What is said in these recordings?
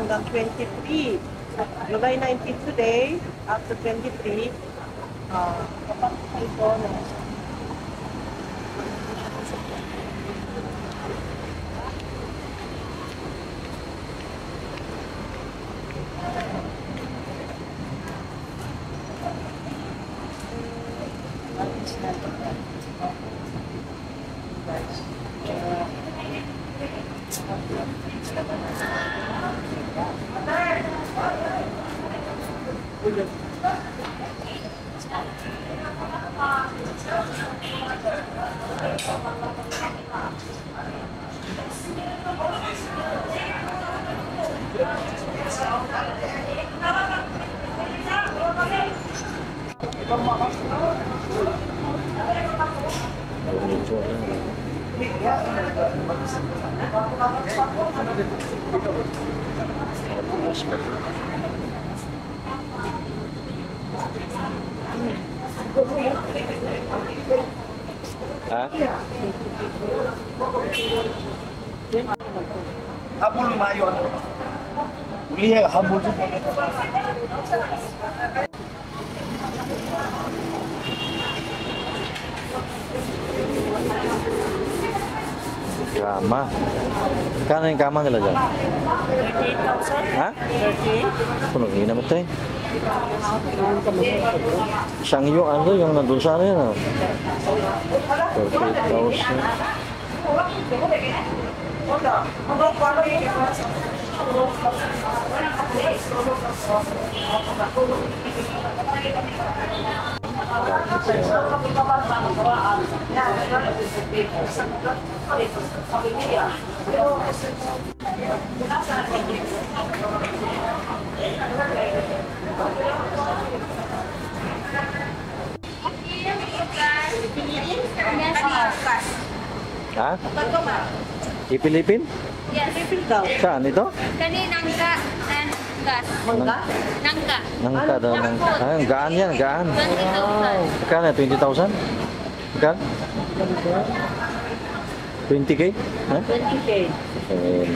hanggang 23. July 19 today, up to 23. Kapag ito na habol mayo lihat habol Kama. Kano yung kama nila dyan? 38,000. Ha? 30. Puno, hindi naman tayo. Siyang yung ano, yung nandun sa ano yun. 38,000. Ha? Di Pilipin? Yes. Saan ito? Kani nangka and gas. Mangga? Nangka. Nangka daw. Ah, gaan yan, gaan. 20,000. Magkano? 20,000? Magkano? 20K? Ha? 20K. Ayun.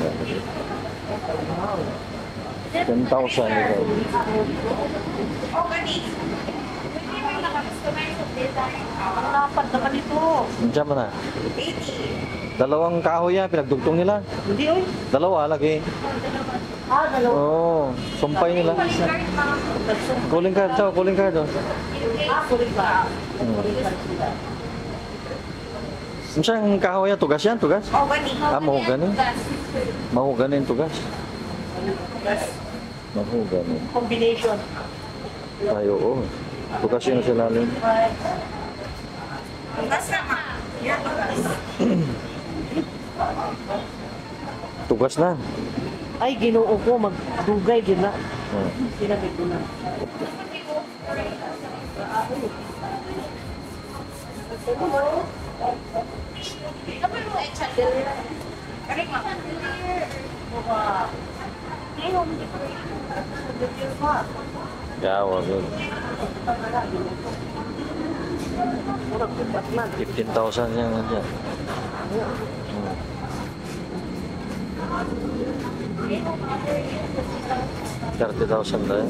10,000 ito. Ang lapad naman ito. Diyan mo na. Dalawang kahoy yan, pinagdugtong nila. Hindi, oy. Dalawa lagi. Dalawa. Oo, sumpay nila. Calling card daw, calling card daw. Kulit ba? Saan kahoy yan? Tugas yan, tugas? Ah, mahuganin. Gas. Mahuganin tugas. Mahuganin. Combination. Ay, oo. Tugas yun sa lalim. Tugas na. Ay, ginoo ko. Magdugay, gina. Oh. Sinabit ko na. Gawa yun. 15,000 yan nandiyan. 30,000 na yan.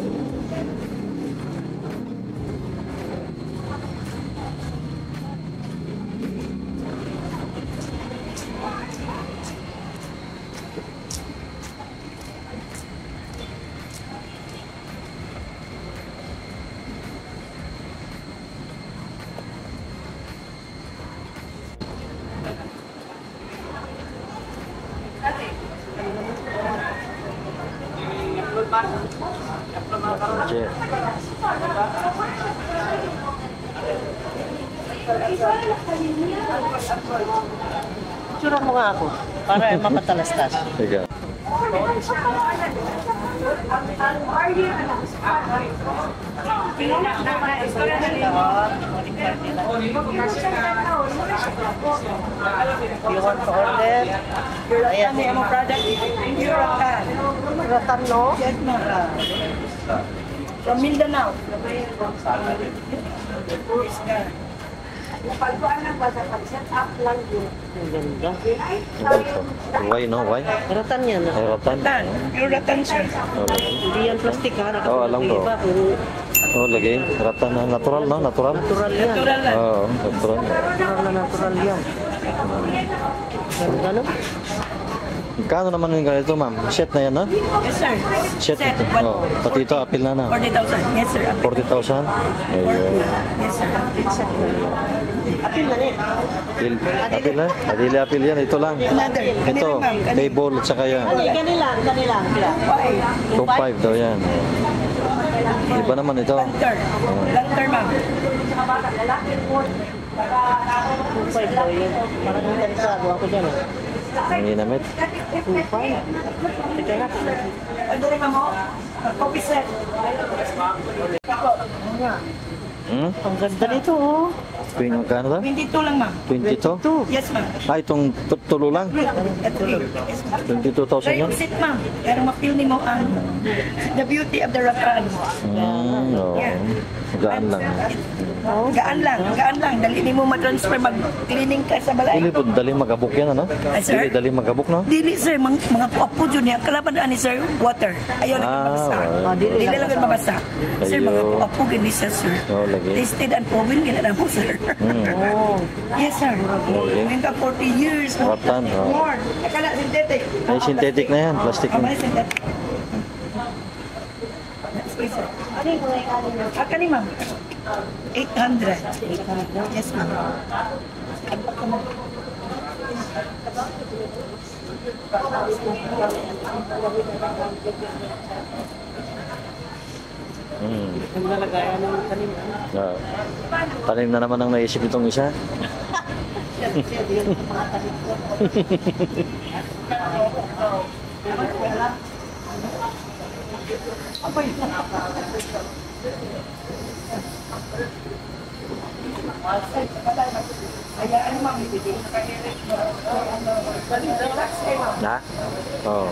Jeff. Tsura mo nga ako. Para mapatalastas. Sige. You want to order? Ayan. May mga product. Yuratan. Yuratan, no? From Mindanao. Ang ganda. Why, no? Why? Ratan yan. Ay, ratan. Tan, pure ratan sir. Oh, lagi. Hindi yan plastic ha. Oh, alam ko. Iba, puro Oh, lagi. Ratan na. Natural, no? Natural. natural yan. Natural lang. Oo, natural. Natural na natural yan. Ganda no? Kano naman yung ganito, ma'am? Set na yan, no? Yes sir. Set. Set. Oh, pati ito, apil na na. 40,000. Yes sir. 40,000. Ayun. Yes sir. Apil na rin. Apil na? Adili apil yan. Ito lang. Another. Ito, table at saka yan. Kanilang. 2.5 daw yan. Iba naman ito. Lanter. Lanter ma'am. 2.5 daw yun. Parang interesado ako dyan eh. Ang ginamit. 2.5. Teka na. Ano rin ma'am mo? Coffee set. Hmm? Ang ganda nito oh. Magkano daw? 22 lang ma'am. 22? Yes ma'am. Ah, itong tulo lang? Ito lang. Yes ma'am. 22,000 Try yan? yung sit ma'am. Pero ma-feel ni mo ang the beauty of the ratan. Oo. Gaan lang. Gaan lang. Dali ni mo ma-transfer mag-cleaning ka sa balay. Dili po, dali magabok yan, ano? Ay, sir? Dali magabok, no? Dili sir, mga puapo dyan niya. Kalaban na ni sir, water. Ayaw lagi mabasa. Ah, Dili lang mabasa. Sir, mga Ayaw. puapo gani siya sir. Oo, lagi. Tasted and proven gina na mo sir. Oh. Yes sir. Ngayon ka 40 years. Ratan, oh. More. Akala synthetic. Ay, synthetic na yan. Plastic Amay na. synthetic. Next please sir. Kani ma'am. 800. Yes ma'am. Hmm. Ang nalagayan ng kanina. Ah. Tanim na naman ang naisip itong isa. Na? Oo.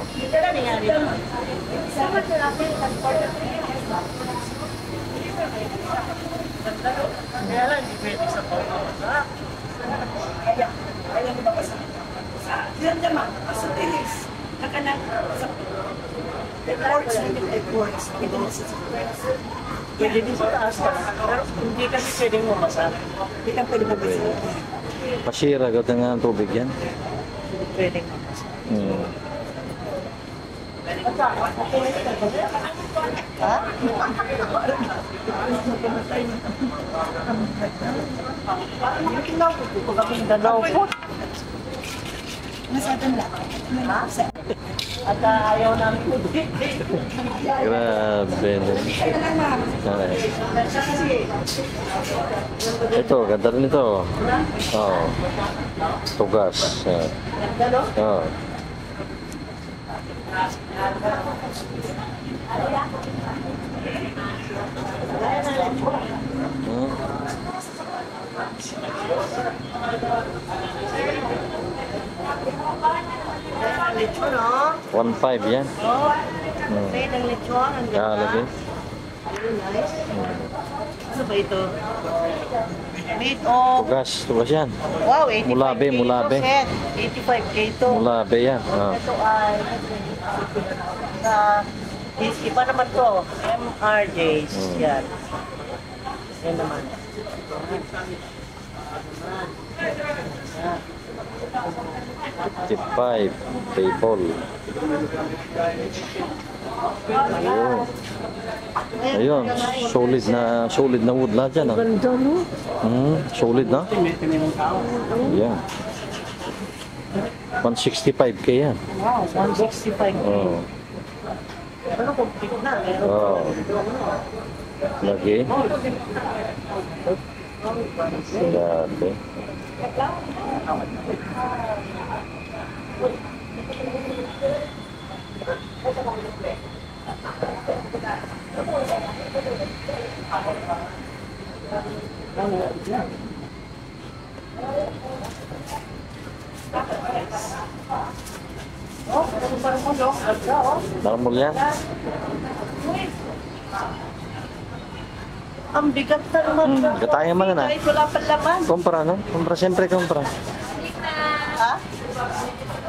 Diyan naman, sa tilis. Nakanan sa ports, hindi ports. Pwede din sa taas ka. Pero hindi kasi pwedeng mamasa. Hindi ka pwede mabasa. Pasira, gawin nga ng tubig yan. Pwedeng mamasa. Hmm. Dalaw po. Nasa atin lang. At ayaw namin po. Grabe. Kaya lang ma'am. Ay. Ito, ganda rin ito. Oo. Tugas. Oo. Hmm. Lechon oh. 1.5 yan. Oh. Pwede ng lechon. Ang Kaya ganda. lagi. Very nice. Ano ba ito? Made of... Tugas. Tugas yan. Wow, 85 Mulabe, kilo mulabe. set. 85 kilo. Mulabe yan. Oo. Ito ay... iba naman to. MRJs. Yan. Yan naman. 55 table. Ayun. Ayun, solid na wood lahat yan. Ah. Ganda no? Solid na. Yan. 165k yan. Wow, 165 Oh. Ano complete na? Meron Oh. Lagi. Grabe. Marmol yan. Ang bigat na naman. Kataya man na. Kahit wala pang laman. Kompra, no? Kompra, siyempre kompra. Ha?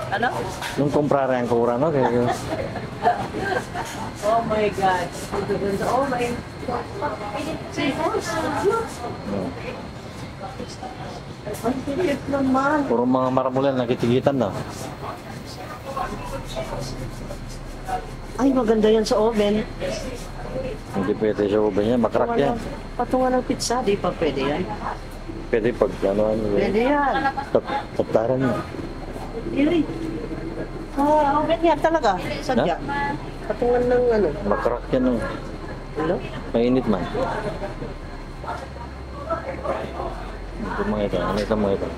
Ano? Nung kompra rin ang kura, no? Kaya, Oh my God. Oh my God. Ang bigat naman. puro mga maramulan nakitigitan na. Ay, maganda yan sa oven. Hindi pwede siya uban niya, makrak yan. Patungan ng pizza, di pa pwede yan. Pwede pag ano, Pwede yan. tataran niya. Ili. Ah, oven yan talaga. Sadya. Patungan ng ano. Makrak yan, no? Ano? Mainit man. Ito mga ito, ano ito mga ito?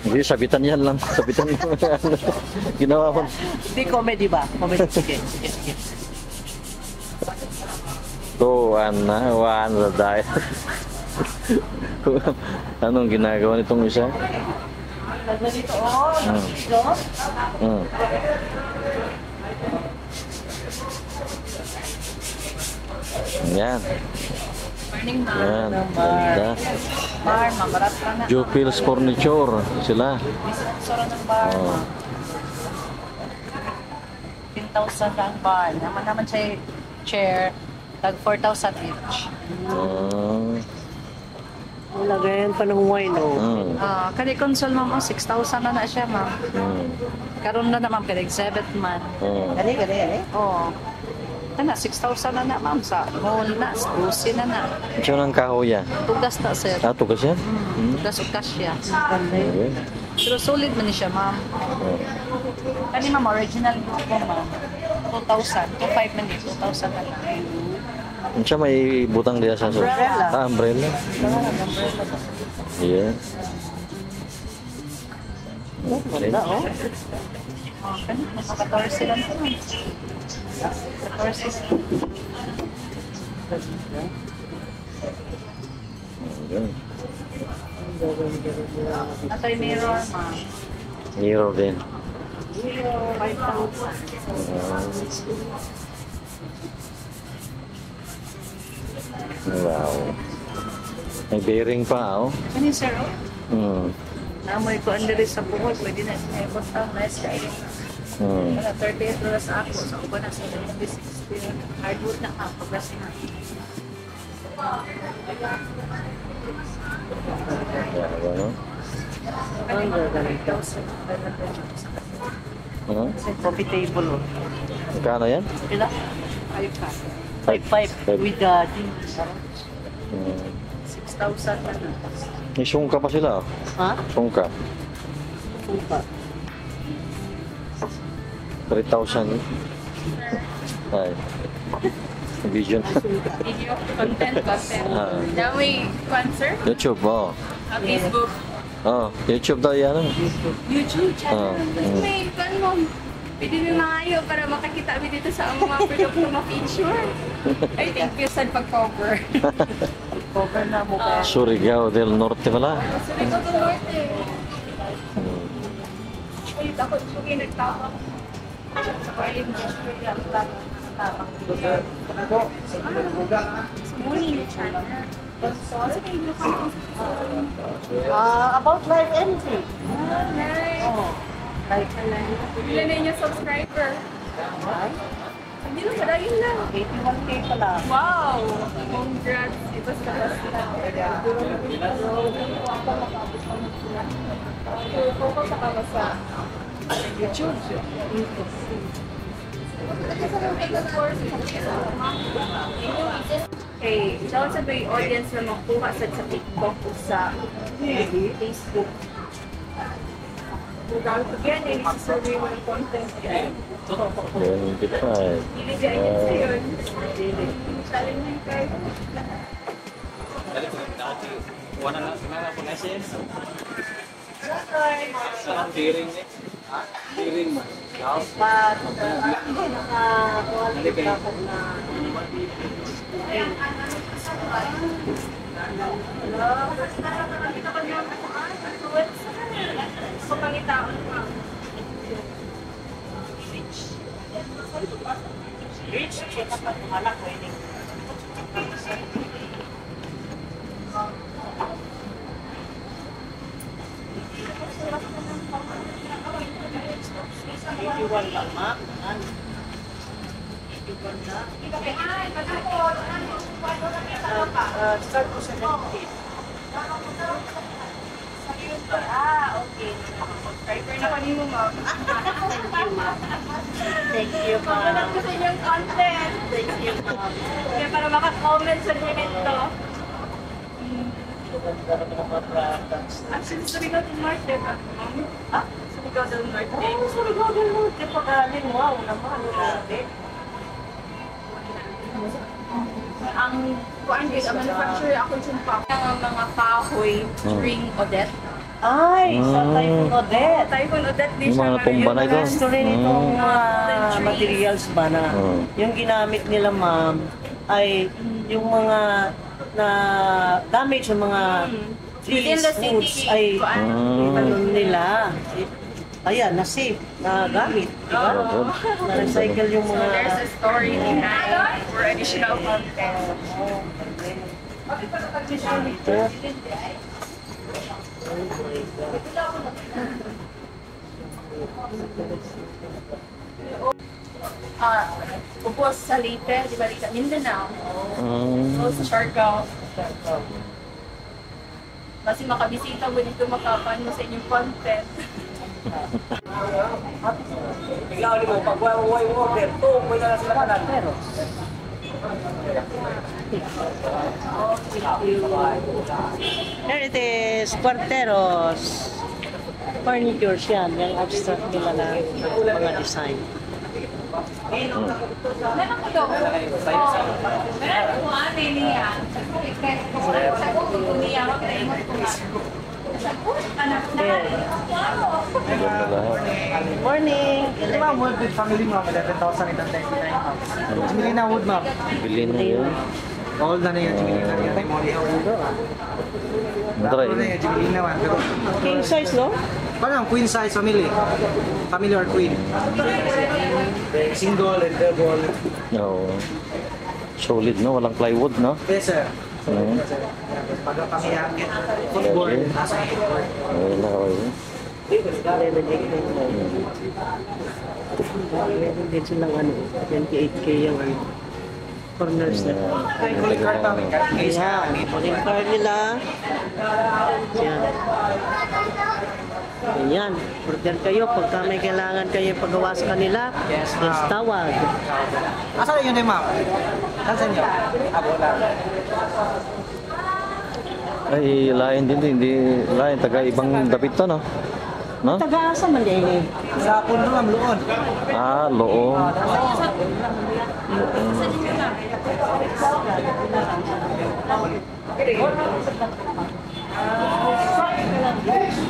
Hindi, sabitan yan lang. Sabitan mo. Ginawa ko. Di comedy ba? Comedy. Sige, sige, sige. One na dahil. Anong ginagawa nitong isa? Lagna dito, oh. Dito. Hmm. Yan. Morning, ma'am. Yan. Ganda. Bar, mamarat ka na. Jupils Furniture. Sila. Sora ng bar. Oh. 10,000 ang bar. Naman siya chair. Tag 4,000 each. Lagayan pa ng wine, oh. Mm. Kani console, ma'am, 6,000 na siya, ma'am. Mm. Karon na ma'am, kani exhibit man. Mm. Gani. Oo. Ana, 6,000 na, ma'am, sa mall na, sa Lucy na. Siya ng kahoy yan. Tugas na, sir. Tugas yan? Mm. Tugas siya. Okay. Pero solid man ni siya, ma'am. Oh. Kani, ma'am, original book mo, ma'am. 2,000. 2,500 man din. 2,000 na lang. Siya may butang diya sa Umbrella. Umbrella. Yeah. Ganda, oh. Kani, nasa 14 lang ito, ma'am. 14. Okay. Atay mirror, ma'am. Mirror din. 5,000. Wow. May bearing pa, oh. Kani, sir, oh. Hmm. Namoy ko ang diri sa buhol, pwede na siya ibutang na siya. Hmm. Wala, 38 dollars ako, so ako na sa 60. Hardwood na ka, paglas na. Yeah, ano? Ang gagawin. Ano? Coffee table, oh. Magkano yan? Pila? 5,500 with the Hmm. 6,000 na na. May sungka pa sila, oh. Ha? Sungka. Supa. 3,000. Ay. Video na. Video, content. Ah. Dami, sponsor. YouTube, oh. Facebook. Oh, YouTube daw yan, oh. YouTube channel. Oh. May kan mo. Pwede mo maayo para makakita kami dito sa mga produkto ma-feature. I think you said pag-cover. Cover na mo ka. Surigao del Norte pala. So, dito to norte. Hmm. Ay, ako yung nagtapang. Sa kaling morning channel. About life anything. Nice. Oh. Like, Ilan na yung subscriber? Hindi na, madayin lang. 81K pala. Wow! Congrats! Ito sa basta. Focus sa kabasa. YouTube. Okay, shout out sa may audience na magkuha sa TikTok o sa Facebook. Don't forget, I need to survey mo ng content. 25. Iligay niya sa yun. Saling na yung card. Pangitaon mo. Rich, check pa anak ko ini. Iwan lang, ma. Start ko sa 17. Okay. Subscriber na kanino mo, ma'am. Thank you, Papalag ma'am. ko sa inyong content. Thank you, ma'am. Kaya para maka-comment sa evento. Actually, Surigao del Norte ba, ma'am? Ha? Surigao del Norte. Surigao del Norte pa galing. Wow, naman. Grabe. Ang kuan gid ang manufacturer ako sa pa. Ang mga kahoy during Odette. Ay, sa Typhoon Odette. Typhoon Odette din Yung siya. mga natumba na ito. Gusto rin itong Mm. materials ba na yung ginamit nila, ma'am, ay yung mga na damage sa mga Within trees, the woods, city. ay Mm. ano nila. Ayan, na-safe, nagamit. Diba? Na-recycle yung So mga... there's a story behind for additional content. Ito. Oh my God. Ubos sa Leyte, di ba Leyte? Mindanao. Mm. So sa Siargao. Basi makabisita mo dito makapan mo sa inyong content. Ikaw ni mo, pag way order, to, may na sila kanan. Pero, here it is, Cuarteros. Furnitures yan, yung abstract nila na mga design. Meron ko daw. Meron ko ate niya. Sa ko niya ako tayo mo. Anak na. Maganda lahat. Morning! Ito ma'am, wood with family ma'am, 11,899 ma'am. Jimili na wood ma'am. Bili na yun. All na yan, Jimili na yan. Moli ang wood. Try. Ano na yan, Jimili na ma'am. Pero, King size, no? parang queen size family. Family or queen. Single and double. Oo. Solid, no? Walang plywood, no? Yes sir. Mm. Yes, sir. Pag pangiyakit, footboard, nasa footboard. Wala, wala. Meron din silang ano, 28K yung corners na. Calling card ma'am, in case ka Ayan, need. calling card nila. Ayan. Ayan, order kayo pagka may kailangan kayo pagawa sa kanila. Yes, ma'am. Just tawag. Asan yun din ma'am? Saan nyo? Abola. Ay, lain din, hindi lain. Taga ibang dapit to, no? No? Taga-asa man din eh. Sa puno ma'am, luon. Ah, loo.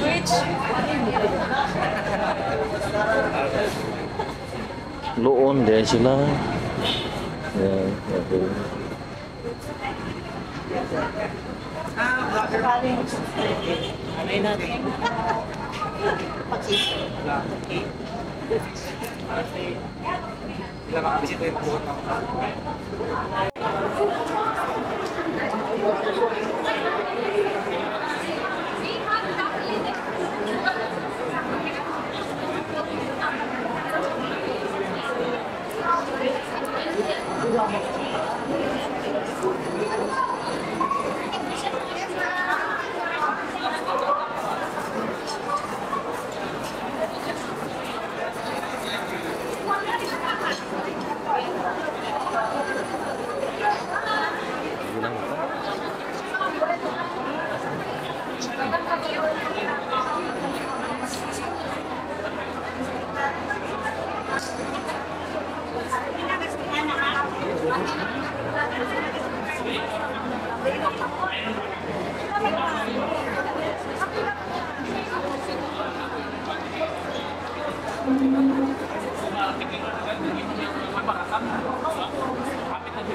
Which? Loon din sila. Yan, okay. Anay natin. Ilang makabisito yung buhot ma'am.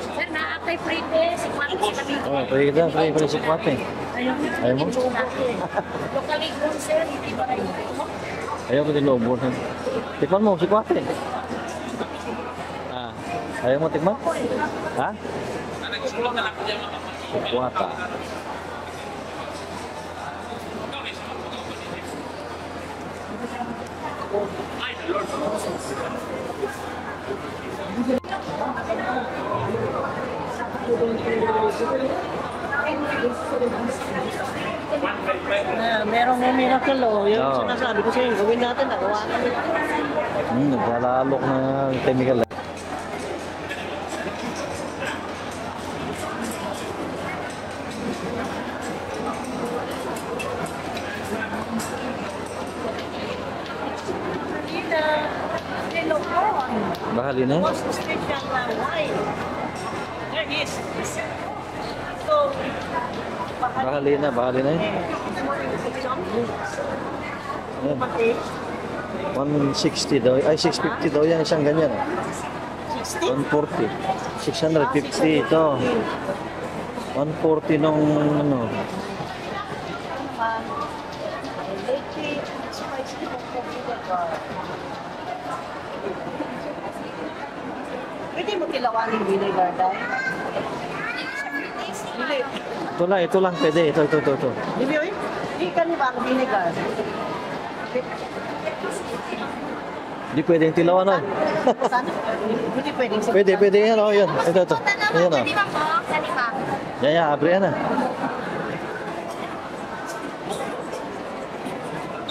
Sir, na-apply free test. Ikuha ko sa kami. Oh, pwede kita, pwede si Kwate. Ayaw mo? Locally grown, sir. Hindi ba kayo? Ayaw ko din lobo. Tikman mo, si Kwate. Ah, ayaw mo tikman? Ha? Si Kwata. Merong may miracle, oh. Yung Oo. sinasabi ko sa'yo, gawin natin, nagawa namin. Naglalaalok na chemical. Hello po. Bahali na. Most special wine. There is. So, Bahali na, bahali na. Ayan. 160 daw. Ay, 650 daw yan. Isang ganyan. 140. 650 ito. 140 nung ano. Pwede mo kilawan yung vinegar dahil? Hindi. Ito lang. Pwede. Ito. Hindi mo yun? Hindi ka niba ang vinegar? Hindi pwedeng tilawan na. Saan? Hindi pwedeng sa... Pwede yan. Oh, yan. Ito. Ayan o. Pwede ba po? Sali pa. Yan. Abre yan na.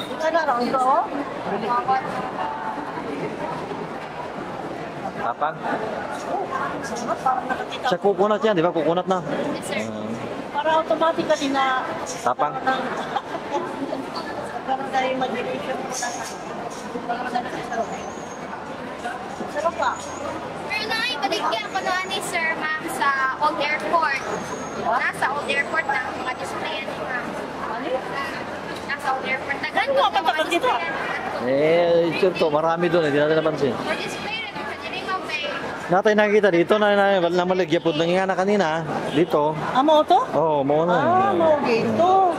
Ito na lang ito, oh. Tapang. Sarap, parang nakakita. Sa kukunat yan. Di ba? Kukunat na. Yes, sir. Para automatically na... Tapang. Parang tayo mag-relation mo na. Parang sarap. Sarap pa. Pero naibaligyan ko noon ni Sir, ma'am, sa Old Airport. Nasa Old Airport na mga display yan, ma'am. Nasa Old Airport na Ano ba? Patagal dito? Sure to. Marami doon. Hindi natin napansin. For display rin, sa dili, ma'am, may... Natay nakikita dito na maligyapod ng nga na kanina. Dito. Amo to? Oo, mo na. Mo dito.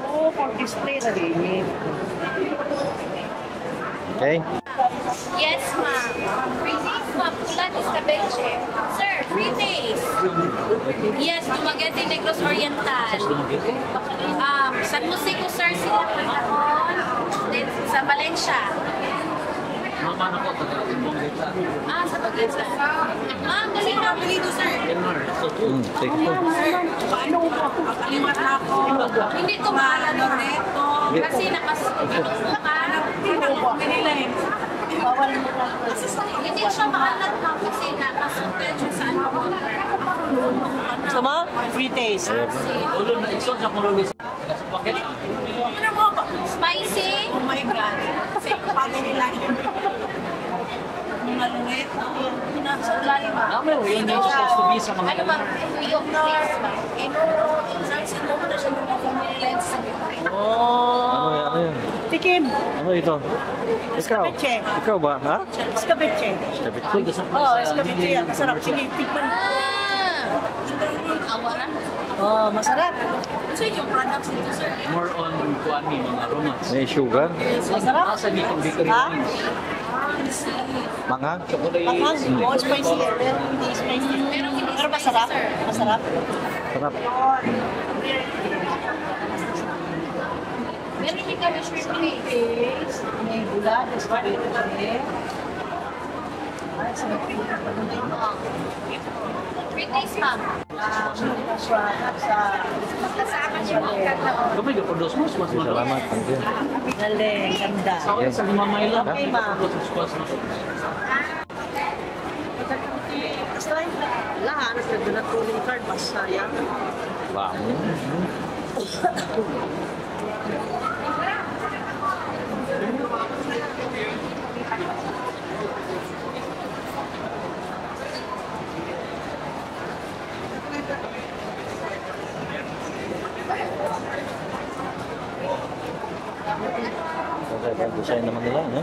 Oh, for display na rin. Okay. Yes, ma'am. Free days, ma'am. Pulan is Cabeche. Sir, free days. Yes, Dumaguete Negros Oriental. San Jose ko, sir, sila panahon. Then, sa Valencia. Sa Bagueta. Ma'am, dali na. Dito, sir. Sige. Paano ako? Kalimat na ako. Hindi ko maalala neto. Kasi Bawal mo na. hindi siya maalat, ma'am. Kasi nakasumpel siya sa ano. Sama? Free taste. Spicy. Oh my God. Kasi pagod nila yun. Malungit. Sa lalim, ma'am. Ano ba? Yung please, ma'am. Oh. Ano yan? Tikim. Ano ito? Ikaw? Escabeche. Ikaw ba? Ha? Escabeche. Oh, escabeche yan. Masarap. Sige, tikman. Awaran. Oh, masarap. So yung products nito, sir. More on kuani mga aromas. May sugar? Masarap. Asa ni itong bakery Ha? wines. Manghang? Chocolate. Panghang. Oh, spicy. Pero hindi spicy. Pero masarap. Masarap. Sarap. Meron din kami shrimp paste. Taste. May gula. Escabeche. Free taste, ma'am. Kasama siya mga kakao. Gamay ka produce mo mas Salamat. Thank you. Galing. Ganda. Okay, sa 5 mile lang. Okay, ma'am. Squash na to. Basta lahat. Nagdalat ko ng card. Mas sayang. Wow. Design naman nila, no?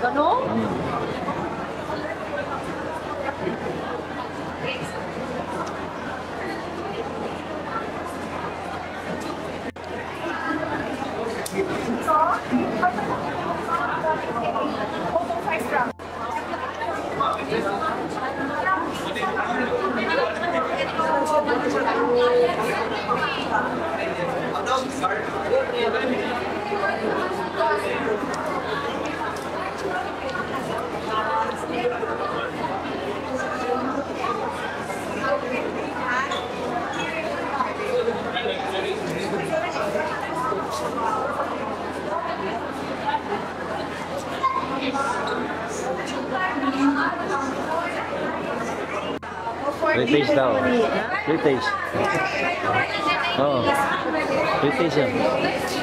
Ganon? Retaste daw. Retaste. Oo. Retaste yan.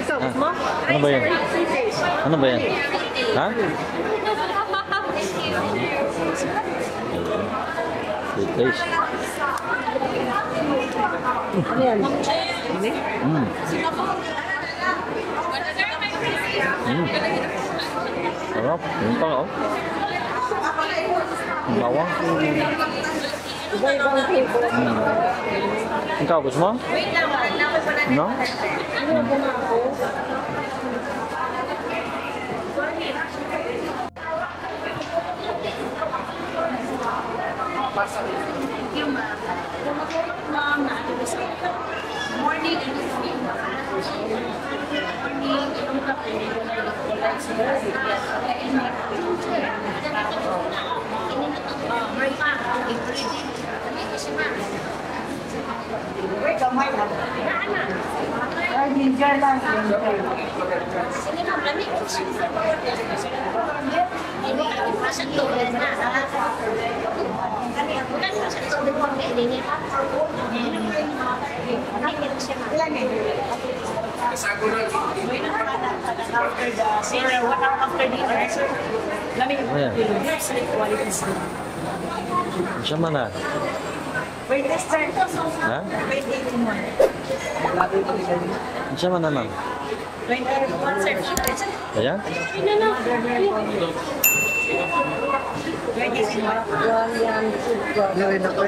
Ikaw, gusto mo? Ano ba yan? Ano ba yan? Ha? Retaste. Ano yan? Ini? Mm. Mm. Sarap. Yung pa oh. Ang bawang. Iba-ibang flavor. Ikaw, gusto mo? No? Morning. Wait, kamay lang. Ay, ginger lang. After the senior, 1 hour after dinner, lamig Ano yan? quality sleep. Siya man na. Wait, tester. Ha? Wait, 81. Siya man na ma'am. 21, sir. Ayan?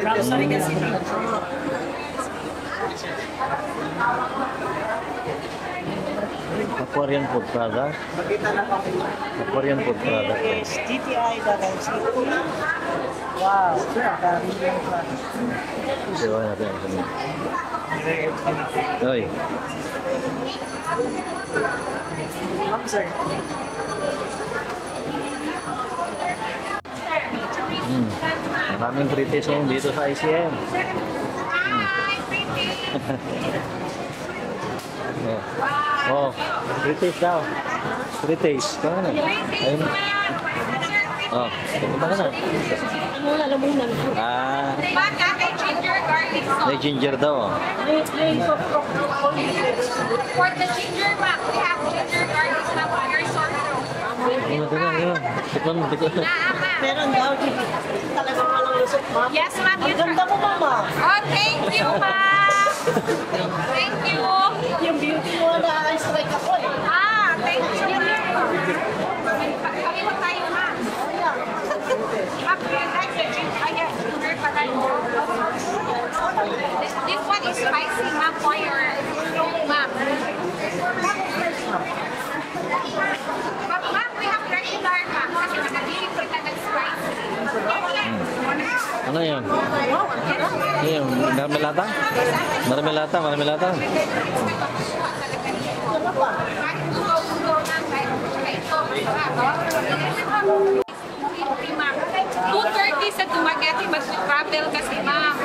Grocery kasi. Aquarian Food Product. Aquarian Food Product. Is GTI Dagang City. Wow. Siwa natin ang kanya. Oy. Ma'am, sir. Maraming British ngayon dito sa ICM. Oh, British daw. British. Kaya na. Ayun. Oh, pupunta ka na. Wala lamunan. Ah, Baka may ginger garlic sauce. may ginger daw. Oh. For the ginger ma'am, we have ginger garlic sauce for your sorghum. Ano na yun? Tikman mo, tikman mo. Meron daw, talagang walang lusot, ma'am. Yes, ma'am. Ang ganda mo, mama. Oh, thank you, ma'am. Thank you. Yung beauty mo na strike ako eh. Ah, thank you. Kami mo tayo, ma'am. Ma'am, do you like the ginger? I guess ginger pa tayo. This one is spicy, ma'am, for your throat, ma'am. Ma'am, we have regular, ma'am. Kasi nakabili ko ito ng spicy. Ano yun? Ano yun? Marmelata? Marmelata, marmelata. $2.30 sa Dumaguete, mag-travel kasi, ma'am.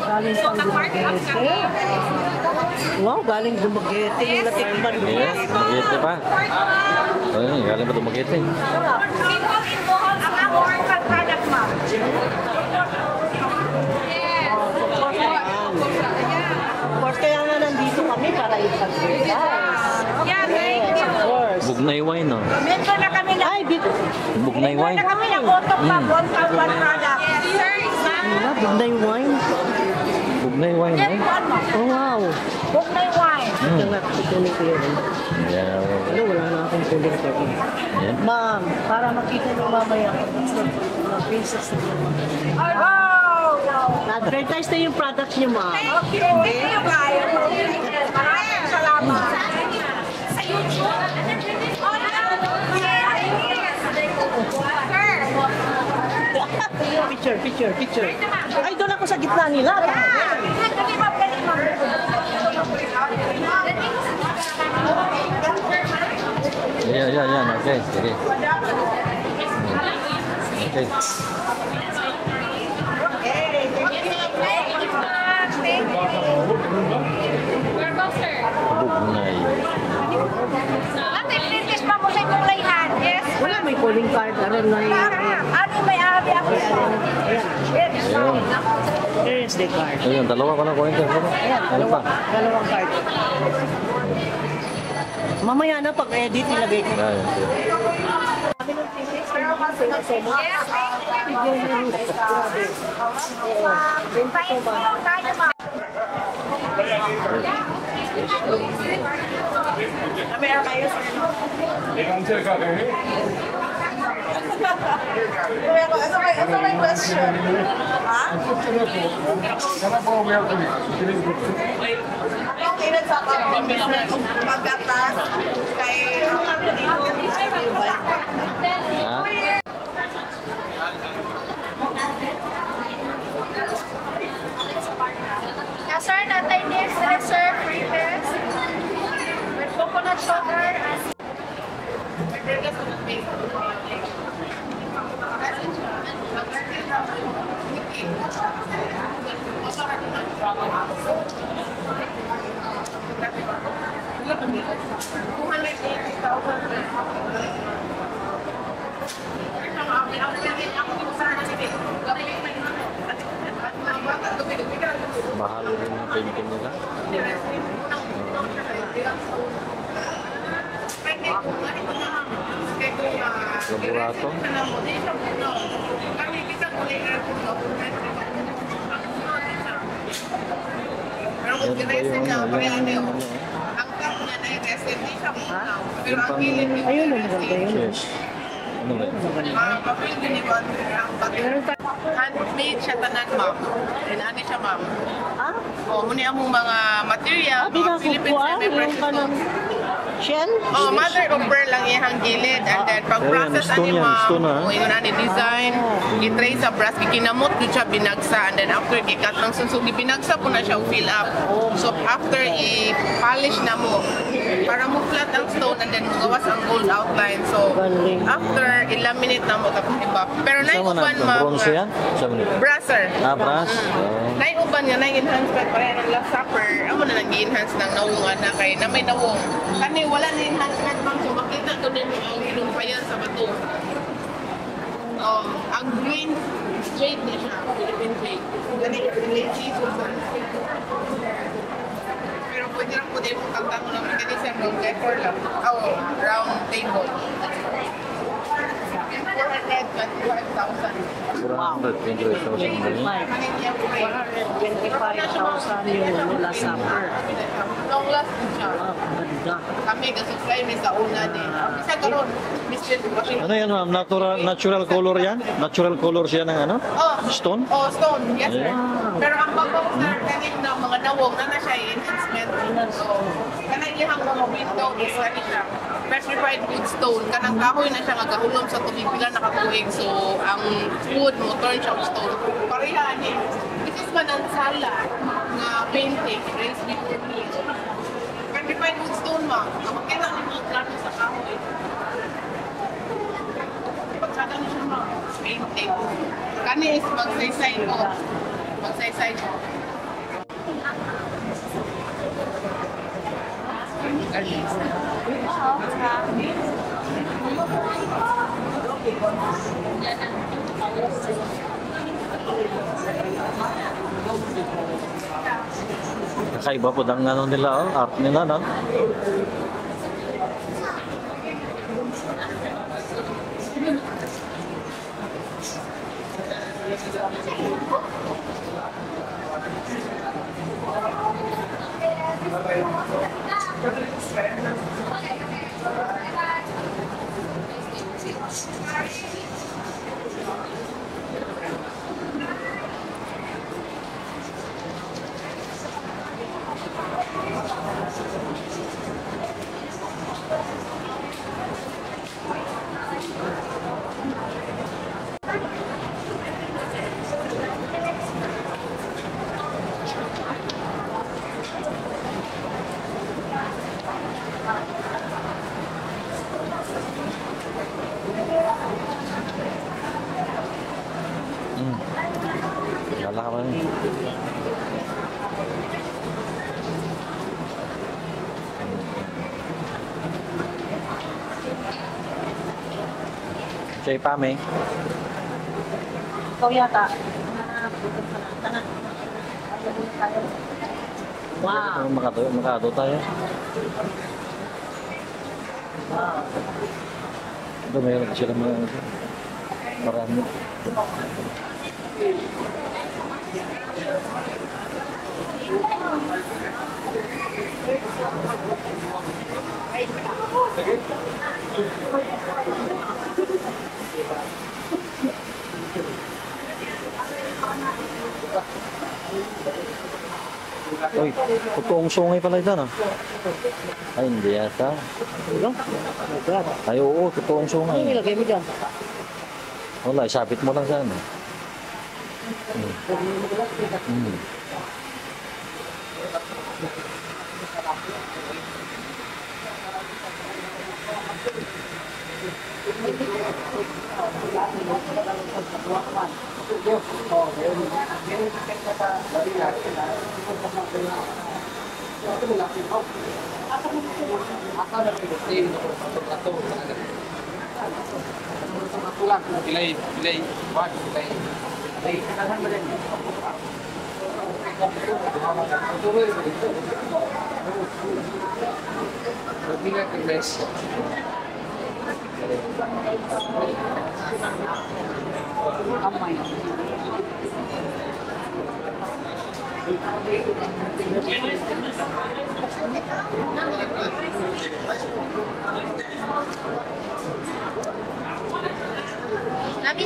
Galing So, pang nag-mark up kami. Wow, galing Dumaguete. Yung natikman mo. Yes, Dumaguete pa. Ayun, galing pa Dumaguete. People in Bohol, ang local product, ma'am. Yes. Of course, kaya nga nandito kami para tayo pag-advertise. Yeah, thank you. Of course. Bugnay wine, no? Member na kami na. Ay, Bugnay wine. Na kami na Cotton Pub, one product. Sir, diba? Bugnay wine. Bugnay wine, no? Oh, wow. Book na yung wine. Ito nga, kukunin ko yun. Yeah. Ano, wala na akong kuling ko. Yan. Ma'am, para makita niyo mamaya mga princess na yun. Oh! Na-advertise na yung products niyo, ma'am. Okay, thank you guys. Maraming salamat. sa YouTube. Picture. Ay, doon ako sa gitna nila. Yan. Okay, sige. Okay. Bugnay. Ate, British pa mo sa kulaihan. Yes. Wala, may calling card. Aron na Ano may abi ako? Yes. Ayun. Here is the card. Ayun, dalawa pa na kunin ko. Ayan, Ano pa? dalawang card. Mamaya na pag-edit, ilagay ko. Ayan. Ano may question? Okay na sa pagkatas kay Ha? Yeah, sir, natay next na sir, free test. With coconut sugar and Mahal rin yung painting nila. Laborato. Yan ba yung Ayun, ang maganda yun. Yes. Ano ba yun? Handmade siya tanan, ma'am. Inani siya, ma'am. Ah? O, muna among mga material, Abi mga na Philippine kukuha, yung semi-precious kanang shell? Oh, mother of pearl lang iyang gilid. And then, pag-process Ayan, stone ani yan, ma'am, stone, ha? o yun na ni design, i-tray sa brass, kikinamot yun siya binagsa, and then after, gikat ng sunsug, binagsa po na siya, fill up. So, after, i-polish na mo, para mo flat ang stone, and then magawas ang gold outline. So, Galing. after, i-laminate na mo, tapos iba. Pero na Sama na. uban, ma'am, Bronze yan? Sama na. brasser. Ah, brass? Oh. Naiuban nga, nai-enhancement pa rin ang last supper. Amo na nag-enhance ng nawungan na kay na may nawong. Kani wala na enhancement ma'am. So makita ko din ang inumpayan sa bato. Ang green jade na siya. Philippine jade. Gani green season sa. Pero pwede lang po din mong tagtango naman. Gani siya round decor lang. Round table. 425,000. 425,000 ba yun? 425,000 yung last supper. Long last din siya. Ah, ganda. Kami ga-supply may sa una din. Isa karon, Mr. Washington. Ano yan, ma'am? Natural color yan? Natural color siya ng ano? Oh, Stone? Oh, stone. Yes, sir. Wow. Pero ang babaw sir, kanina na mga nawong na siya enhancement. So, kanang ihang mga window is kanina petrified wood stone. Kanang kahoy na siya nga gahulom sa tubig pila nakakuig. So, ang wood mo turn siya og stone. Pareha ni. This is manansala nga painting raised before me. Petrified wood stone ma. Ang makita ni mo klaro sa kahoy. Pagsada ni siya ma. Painting. Kani is magsaysay ko. Magsaysay ko. Kakaiba po ang ano nila, oh, art nila, no? Wala ka rin. Siya ipame. Ikaw yata. Wow. Makado tayo. Wow. Ito mayroon sila mga marami. Uy, totoong sungay pala ito, no? Ay, hindi yata. Ay, oo, totoong Ano sungay. nilagay mo dyan? Wala, isapit mo lang sana.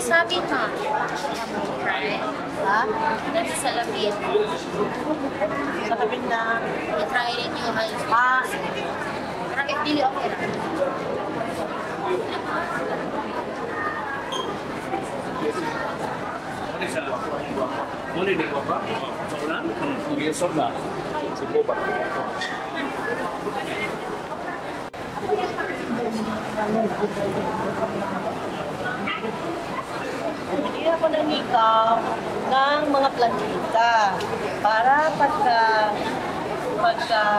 Sabi ma. Try. Ha? That's salamin. Sabihin na. I-try rin yung halos. Ah, Pero if dili okay na. Boleh di bapa? Soalan? Biasa lah. Sebuah. hindi ako nanikaw ng mga plantita para pagka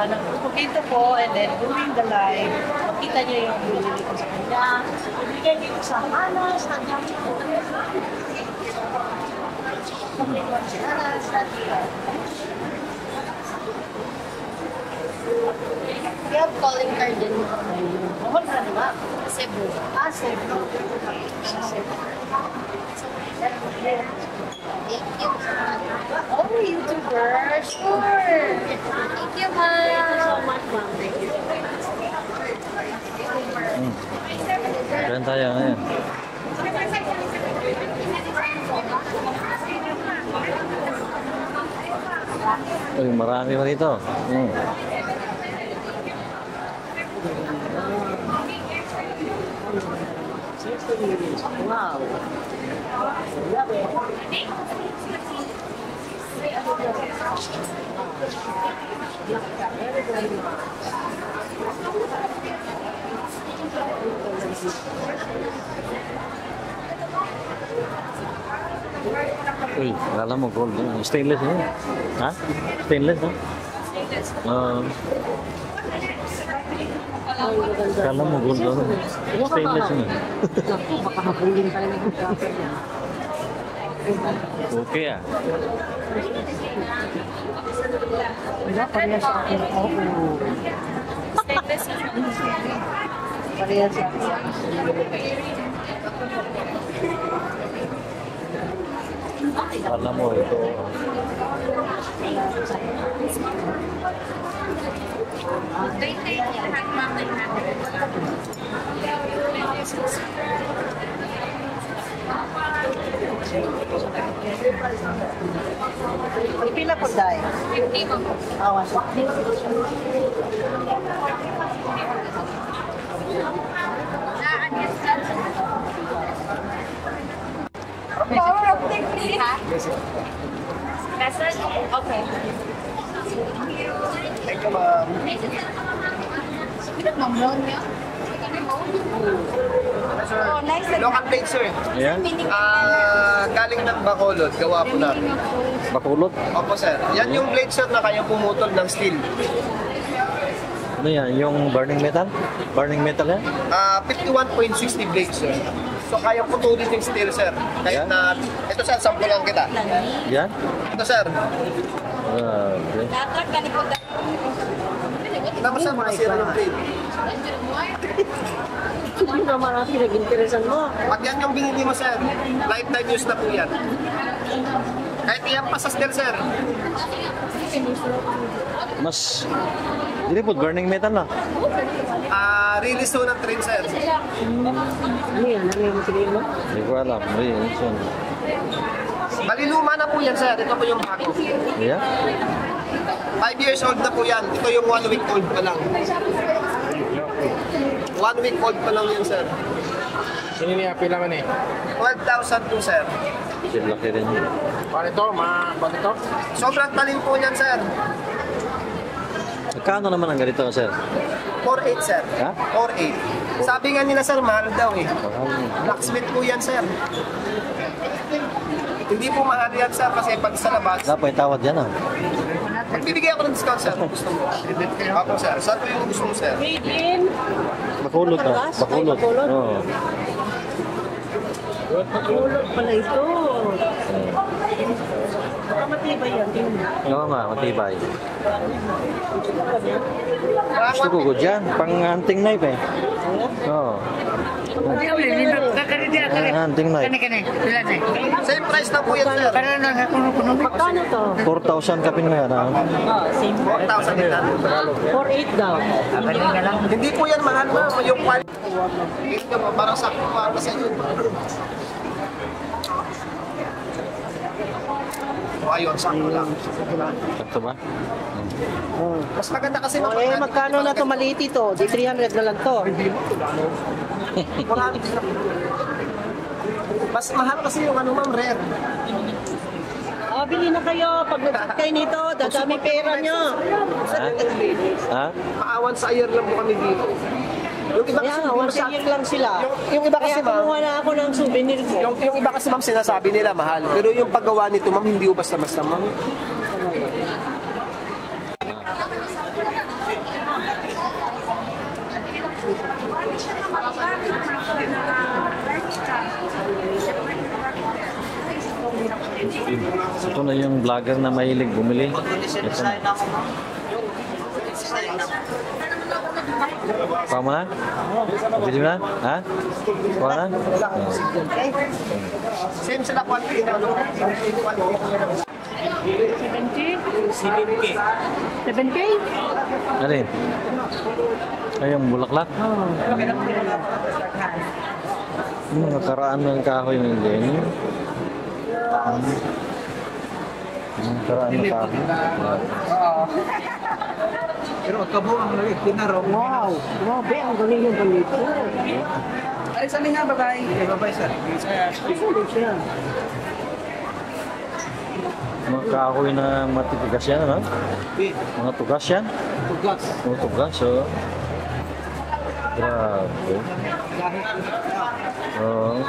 nagpupukita ko and then during the live, makita niyo yung binili ko sa kanya. Ibigay dito sa halas, ang dami ko. Halas, We have calling card din. mahal na diba? Cebu. Ah, Cebu. Thank you. Oh, YouTuber. Sure. Thank you, Thank you so ma'am. much, ma'am. Thank you. Kaya tayo ngayon. Uy, marami pa rito. Wow. Uy, akala mo gold. Stainless yun. Ha? Stainless, ha? Akala mo gold. Stainless yun. Okay ah. Wala, parehas sa akin. Oo. Stainless. Parehas sa akin. Alam mo ito. Ipila po dahil. 50 mo. Awan. Power of technique. Message? Okay. Thank you, ma'am. Pinagmamlaw niya. Oh, nice. Local plate, sir. Ayan. Galing ng Bacolod, gawa po namin. Bakulot. Opo, sir. Yan yung blade, sir, na kayang pumutol ng steel. Ano yan? Yung burning metal? Burning metal yan? 51.60 blade, sir. So, kayang putulin yung steel, sir. Kahit Yan? na... Ito, sir, sample lang kita. Yan? Ito, sir. Okay. Dapat ganito daw. Tapos, sir, makasira yung blade. Hindi naman natin nag-interesan mo. Pag yan yung binili mo, sir, lifetime use na po yan. Kahit iyan pa sa steel, sir. Mas... Hindi po, burning metal na. Release ho ng train, sir. Ano yan? Ano yung sabihin mo? Hindi ko alam. Yun. Maliluma na po yan, sir. Ito po yung bago. Ayan? 5 years old na po yan. Ito yung 1 week old pa lang. 1 week old pa lang yan, sir. Sino niya pila man eh? 12,000 po, sir. Laki rin yun. Paano ito? Paano ito? Sobrang talim po yan, sir. Magkano naman ang ganito, sir? 4,800, sir. Ha? 4,800. Sabi nga nila, sir, mahal daw eh. Blacksmith po yan, sir. Hindi po mahal yan, sir, kasi pag sa labas, Dapat tawad yan ah. magbibigay ako ng discount, sir. Kung gusto mo. Ako, sir. Saan po yung gusto mo, sir? Made in. Bakulot ah. Bakulot. Ay, bakulot. Oo. Ulot pala ito. Baka matibay yan. Oo nga, matibay. Gusto ko good yan. Pang hunting knife eh. Oo. Hunting knife. Same price na po yan, sir. Magkano to? 4,000 kapin mo yan ah. Same. 4,000 din natin. 4,800 daw. Hindi po yan mahal, ma'am. Yung quality. Ito po, parang sakto para sa inyo. O, ayun, sakto lang. Sakto ba? Mas maganda kasi Oh, eh, magkano na to maliit ito? Di 300 na lang to. Mas mahal kasi yung ano, ma'am, rare. Ah, bili na kayo. Pag nag-set kayo nito, dadami pera nyo. Ha? Maawan sa ayer lang po kami dito. Yung iba Kaya kasi, nga, once a year lang sila. yung iba kasi, Kaya ma'am, kumuha na ako ng souvenir ko. yung iba kasi, ma'am, sinasabi nila mahal. Pero yung paggawa nito, ma'am, hindi ko basta-basta, ma'am. Ito na yung vlogger na mahilig bumili. Ito na. Kuha mo na? Bili mo na? Ha? Kuha na? Same sila quantity na ano. 7K? Alin? Ay, yung bulaklak? Yung mga karaan ng kahoy ng ganyan. Yung karaan ng kahoy. Pero kabuang lagi, tinaraw. Wow! Grabe, ang galing yung ganito. Ay, saan nga, babae? Babae, sir. Saan din siya? Mga kahoy na matitigas yan, ano? Mga tugas yan? Tugas. Mga tugas, so... Grabe. Oo.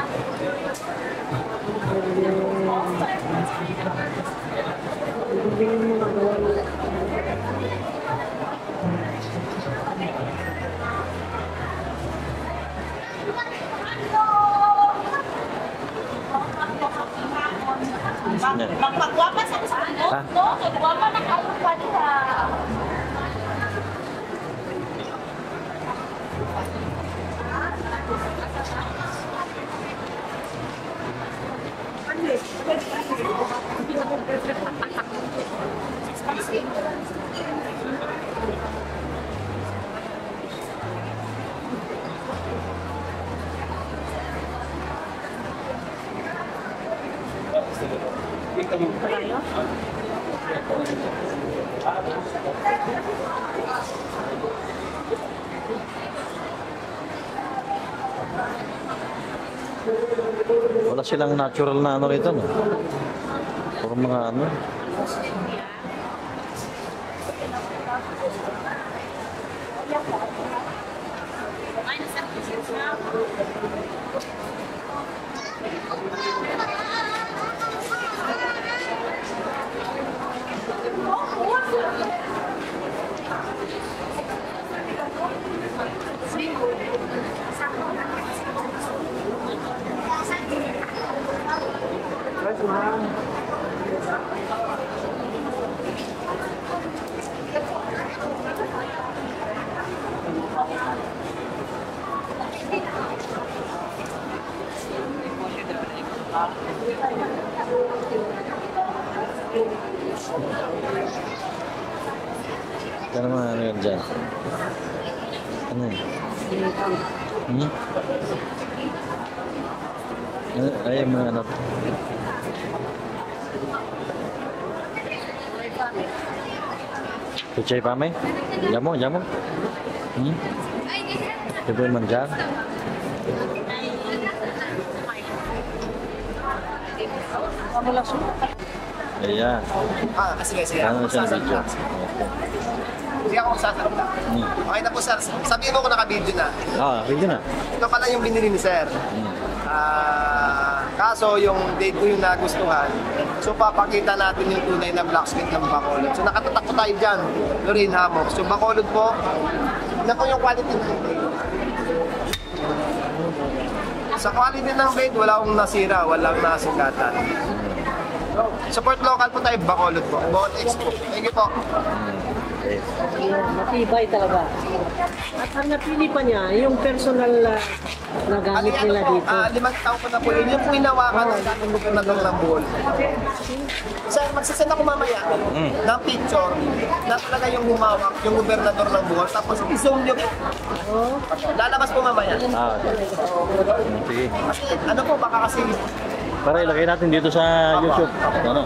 Magpagwapa sa Ha? no? Magwapa na kayo pa nila. Wala silang natural na ano rito, no? Puro mga ano. Ano mga ano yan dyan? Ano yun? Ay, mga ano. Pichay pa may? Jamo, jamo. Coba manjar. Iya. Sige. Ano siya na video? Sige ako magsasalita. Okay na po sir. Sabihin mo kung naka-video na. Video na. Ito pala yung binili ni sir. Kaso yung date ko yung nagustuhan. So papakita natin yung tunay na blacksmith ng Bacolod. So nakatatak po tayo dyan. Lorraine Hammock. So Bacolod po. Tignan po yung quality ng blade. Sa quality ng blade, wala akong nasira, walang nasugatan. Support local po tayo, Bacolod po. Bacolod Expo. Thank you po. Matibay talaga. At ang napili pa niya, yung personal na gamit nila dito. 5 taon ko na po yun. Yung po hinawakan ng dating gobernador ng Bohol. Sir, magsasend ako mamaya ng picture na talaga yung humawak, yung gobernador ng Bohol. Tapos i-zoom nyo po. Lalabas po mamaya. Sige. Kasi ano po, baka kasi Para ilagay natin dito sa YouTube. Ano?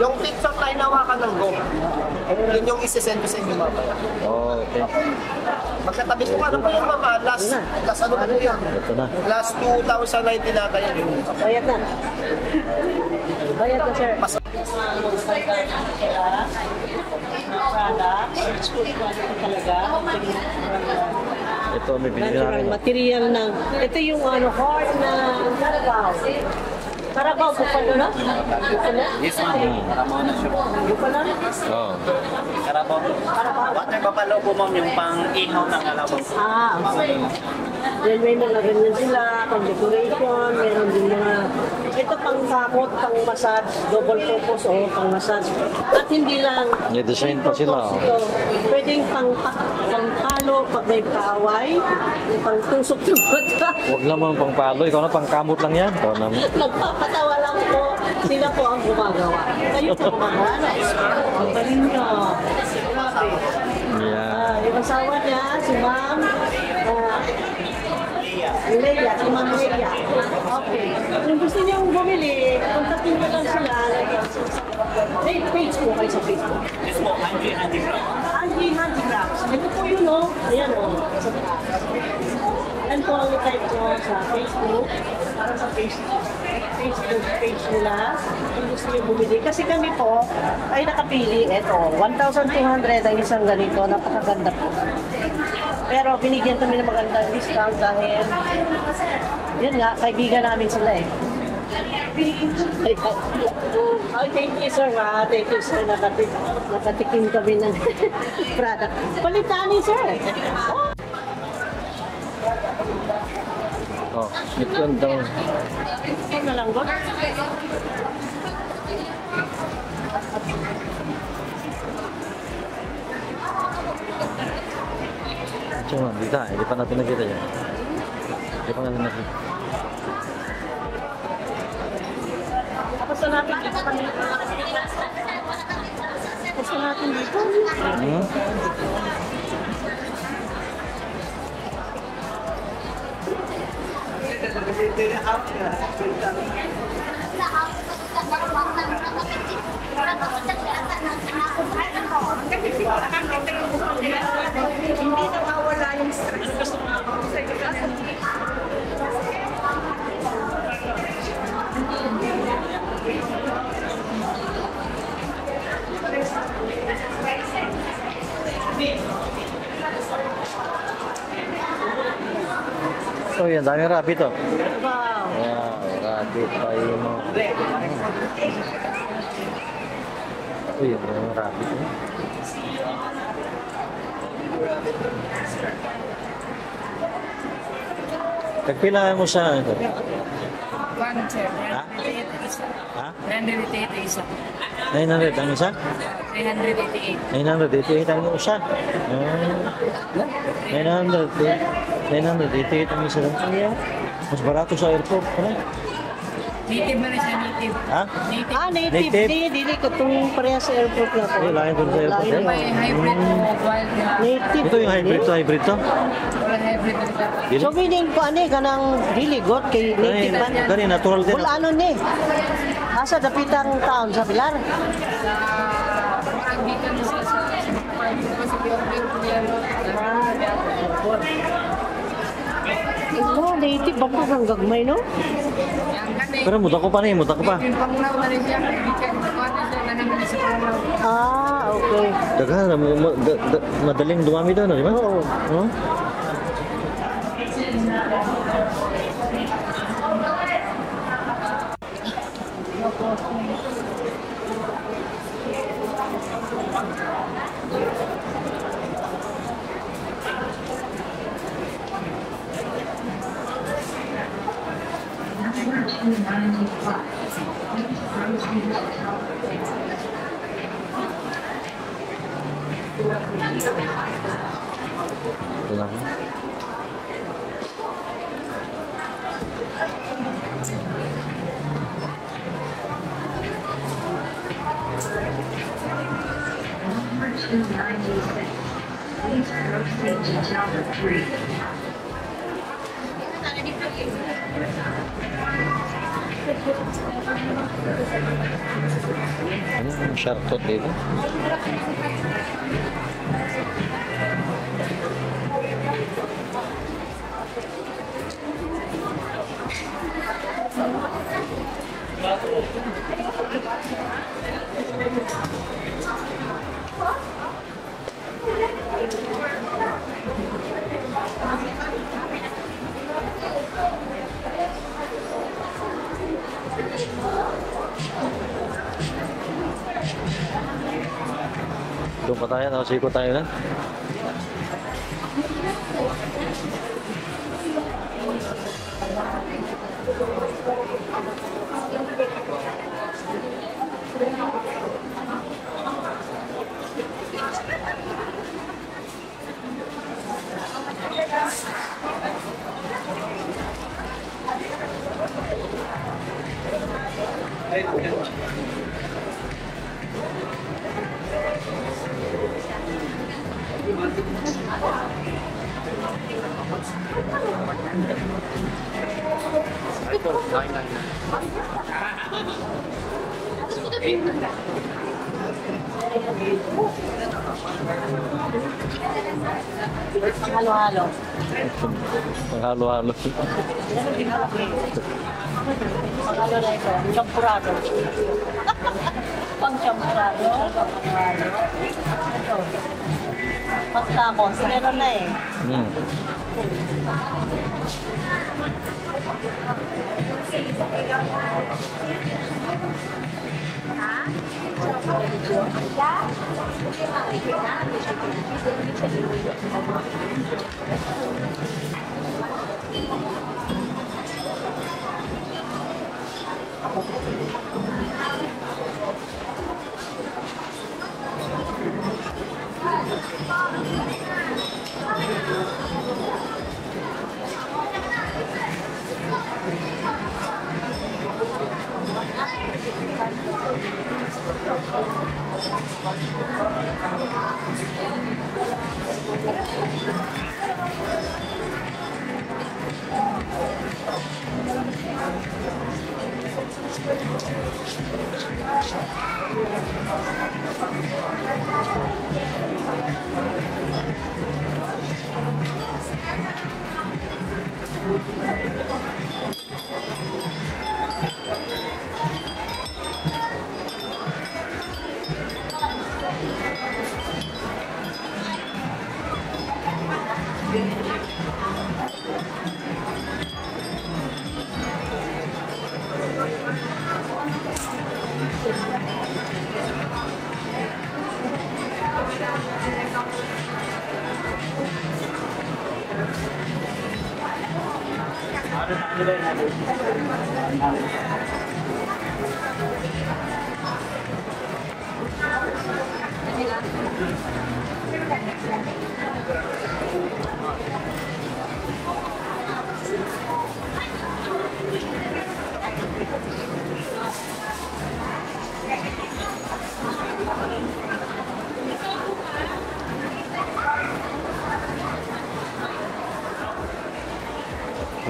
yung picture na hinawakan ng GOP, yun yung isi-send ko sa inyo mamaya. Okay. Magkatabi po, ano po yung mama? Last ano po yun? Ito na. Last 2019 nata yun. Bayad na. Bayad na, sir. Mas Ito may binili Natural namin. material ng... Ito yung hard na Carabao. Carabao, bukalo na? Bukalo? Yes, ma'am. Carabao na siya. Bukalo? Oo. Carabao. Water buffalo po, ma'am, yung pang-ihaw ng alabang. Okay. Then may mga ganyan sila, pang decoration, meron din mga... Ito pang kamot, pang massage, double purpose o pang massage. At hindi lang... May design pa sila. Ito, pwedeng pang palo pag may kaaway, pang tusok ng mata. Huwag naman pang palo. Ikaw na pang kamot lang yan. Ikaw naman. Nagpapatawa lang po. Sila po ang gumagawa. Kayo po gumagawa na. Ang galing nyo. Yeah. Yung asawa niya, si Ma'am Leia, si Ma'am Leia. Okay. Kung gusto niyong bumili, kontakin mo lang sila. Page po kayo sa Facebook. Yes po, Angie Handicraft. Angie Handicrafts. Ito po yun, no? Ayan, o. Yan po ang type ko sa Facebook. Para sa Facebook page nila. Kung gusto niyo bumili. Kasi kami po ay nakapili. Ito, 1,200 ang isang ganito. Napakaganda po. Pero binigyan kami ng magandang discount dahil yun nga, kaibigan namin sila eh. Oh, thank you sir ha. Thank you sir. Nakatikim kami ng product. Palitani sir. Oh, ito daw. Ito na lang ba? Cuma kita, di pa natin nakita yan. Di pa natin nakita. Tapos na natin dito. Tapos na natin dito. Hindi nawawala yung stress. Oh, yan. Daming rabbit, oh. Wow. Wow, rabbit tayo mo. Oh, yan. Yung rabbit, oh. Kagpila mo siya ito? One, sir. Ha? 388 isa. 900 ang isa? 388. 988 ang isa. 988 ang isa lang. Mas barato sa airport. Ano? Native na rin siya, native. Ha? Native. Ah, native. Native. Dili ko itong pareha sa airport na to. Ay, lain ko sa airport. Lain. May hybrid mo, wild na. Native. Ito yung hybrid to, hybrid to. Wala hybrid na ito. Dili? So, meaning ko ani kanang dili got kay native man. Gani, natural din. Wala ano ni. Asa dapitang taon sa Pilar? Pag-bitan mo siya sa Oh, native ba po kang gagmay, no? Pero muta ko pa na, muta ko pa. Yung panglaw na rin siya, bikan ko na siya, nanamili sa panglaw. Ah, okay. Daghan, madaling dumami doon, di ba? Oo. Oh? Ito lang. Ano yung shartot dito? Doon pa tayo, tapos ikot tayo na. Halo-halo. Halo-halo. Halo na ito. Champurado. Pang champurado. Halo-halo. Ito. Basta ako. Meron na eh.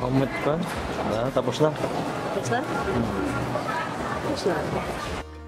Comment pa? Ah, tapos na. Tapos na? Tapos na.